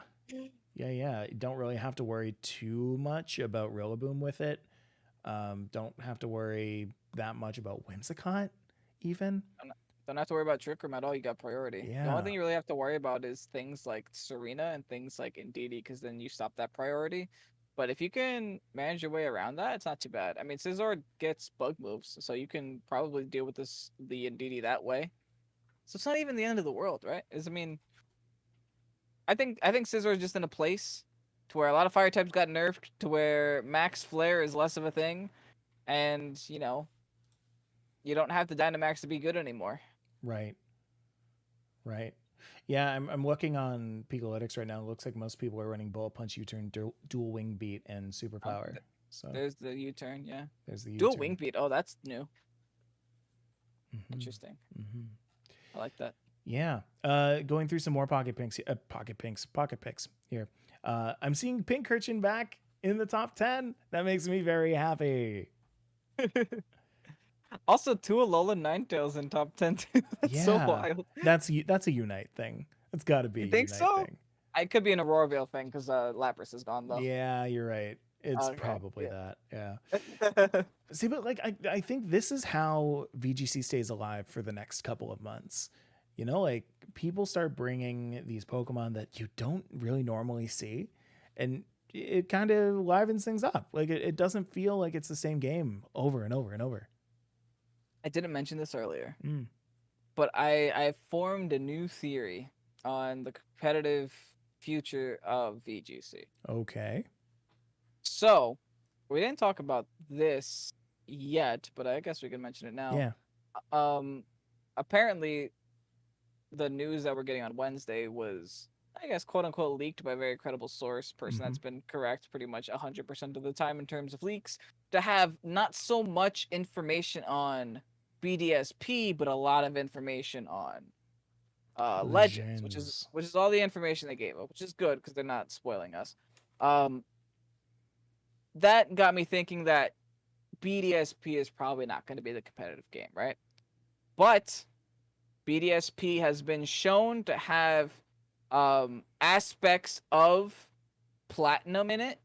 Yeah. You don't really have to worry too much about Rillaboom with it. Don't have to worry that much about Whimsicott, even. Don't have to worry about Trick Room at all. You got priority. Yeah. The only thing you really have to worry about is things like Serena and things like Indeedee, because then you stop that priority. But if you can manage your way around that, it's not too bad. I mean, Scizor gets bug moves, so you can probably deal with the Indeedee that way. So it's not even the end of the world, right? I think Scizor is just in a place to where a lot of fire types got nerfed to where max flare is less of a thing, and you don't have the Dynamax to be good anymore. Right. Yeah, I'm looking on Pikalytics right now. It looks like most people are running Bullet Punch, U-Turn, Dual Wing Beat, and Superpower. So there's the U-Turn, yeah. There's the U-Turn. Dual Wing Beat. Oh, that's new. Interesting. I like that. Yeah. Going through some more pocket picks here. I'm seeing Pincurchin back in the top 10. That makes me very happy. Also, two Alolan Ninetales in top 10 too. That's so wild. That's a Unite thing. It's got to be a Unite thing. I could be an Auroravale thing because Lapras is gone though. Yeah, you're right. It's probably that. Yeah. See, but like I think this is how VGC stays alive for the next couple of months. Like people start bringing these Pokemon that you don't really normally see, and it kind of livens things up. Like it doesn't feel like it's the same game over and over and over. I didn't mention this earlier, but I formed a new theory on the competitive future of VGC. Okay. So, we didn't talk about this yet, but I guess we can mention it now. Yeah. Apparently, the news that we're getting on Wednesday was, I guess, quote unquote, leaked by a very credible source, person that's been correct pretty much 100% of the time in terms of leaks, to have not so much information on BDSP, but a lot of information on Legends, which is all the information they gave up, which is good because they're not spoiling us. That got me thinking that BDSP is probably not going to be the competitive game, right? But BDSP has been shown to have aspects of Platinum in it.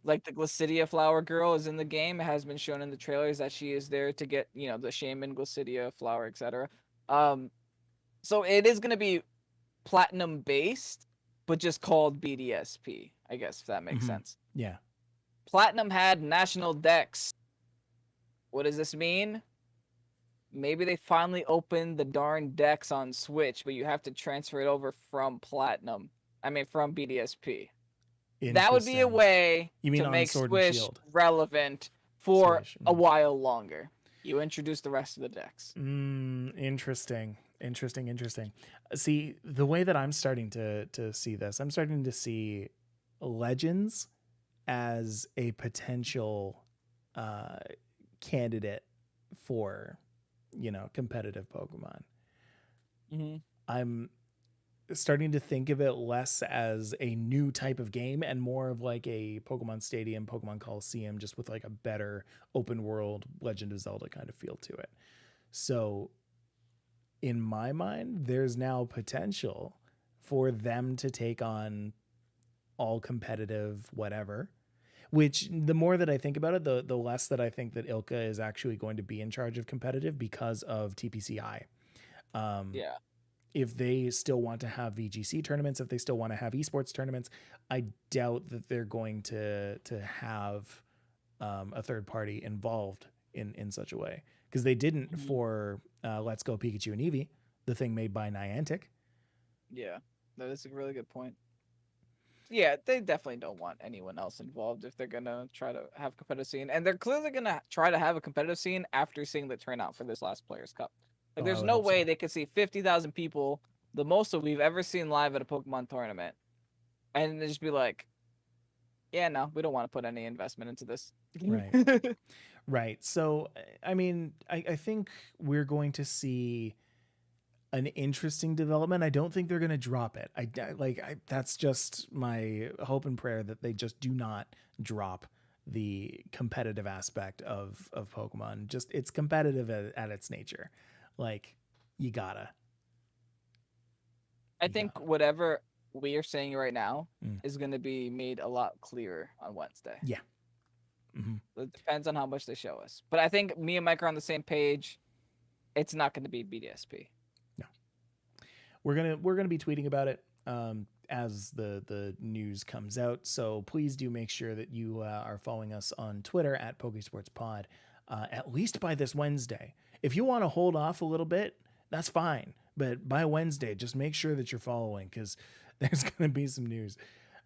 Like the Glacidia flower girl is in the game. It has been shown in the trailers that she is there to get, the Shaman, Glacidia flower, etc. So it is going to be Platinum based, but just called BDSP, I guess, if that makes sense. Yeah. Platinum had national decks. What does this mean? Maybe they finally opened the darn decks on Switch, but you have to transfer it over from from BDSP. That would be a way to make Swish relevant for a while longer. You introduce the rest of the decks. Interesting. See, the way that I'm starting to see this, I'm starting to see Legends as a potential candidate for, competitive Pokemon. Mm-hmm. I'm starting to think of it less as a new type of game and more of like a Pokemon Stadium, Pokemon Coliseum, just with like a better open world Legend of Zelda kind of feel to it. So in my mind, there's now potential for them to take on all competitive whatever, which the more that I think about it, the less that I think that Ilka is actually going to be in charge of competitive because of TPCI. Yeah. If they still want to have VGC tournaments, if they still want to have esports tournaments, I doubt that they're going to have a third party involved in such a way, because they didn't for Let's Go Pikachu and Eevee, the thing made by Niantic. Yeah, that is a really good point. Yeah, they definitely don't want anyone else involved if they're gonna try to have competitive scene, and they're clearly gonna try to have a competitive scene after seeing the turnout for this last Players Cup. Like, there's no way they could see 50,000 people, the most that we've ever seen live at a Pokemon tournament, and they just be like, "Yeah, no, we don't want to put any investment into this." Right. Right. So, I mean, I think we're going to see an interesting development. I don't think they're going to drop it. That's just my hope and prayer that they just do not drop the competitive aspect of Pokemon. Just it's competitive at its nature. Like, you gotta. I think whatever we are saying right now is going to be made a lot clearer on Wednesday. Yeah. Mm-hmm. It depends on how much they show us. But I think me and Mike are on the same page. It's not going to be BDSP. No. We're gonna be tweeting about it as the news comes out. So please do make sure that you are following us on Twitter at Pokésports at least by this Wednesday. If you want to hold off a little bit, that's fine. But by Wednesday, just make sure that you're following, because there's going to be some news.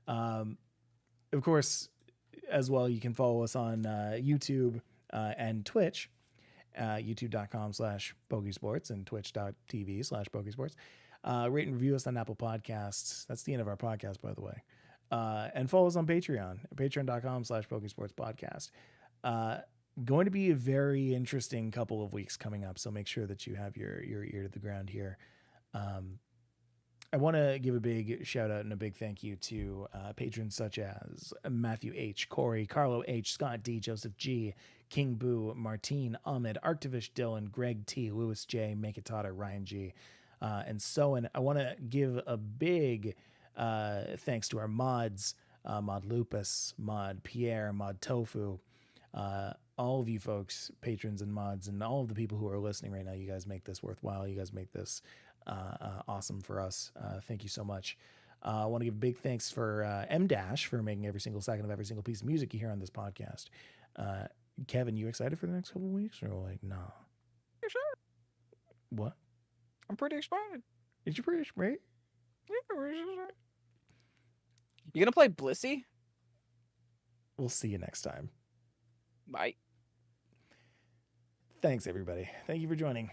Of course, as well, you can follow us on YouTube and Twitch, youtube.com/Pokésports and twitch.tv/Pokésports. Rate and review us on Apple Podcasts. That's the end of our podcast, by the way. And follow us on Patreon, patreon.com/Pokésports podcast. Going to be a very interesting couple of weeks coming up, so make sure that you have your ear to the ground here. I want to give a big shout out and a big thank you to patrons such as Matthew H., Corey, Carlo H., Scott D., Joseph G., King Boo, Martine, Ahmed, Arctivish, Dylan, Greg T., Lewis J., Makatata, Ryan G., and so on. I want to give a big thanks to our mods, Mod Lupus, Mod Pierre, Mod Tofu, all of you folks, patrons and mods, and all of the people who are listening right now. You guys make this worthwhile. You guys make this awesome for us. Thank you so much. I want to give big thanks for M-Dash for making every single second of every single piece of music you hear on this podcast. Kevin, you excited for the next couple of weeks, or like, nah? You sure? What? I'm pretty excited. Is you pretty excited? Yeah, you gonna play Blissey? We'll see you next time. Bye. Thanks, everybody. Thank you for joining.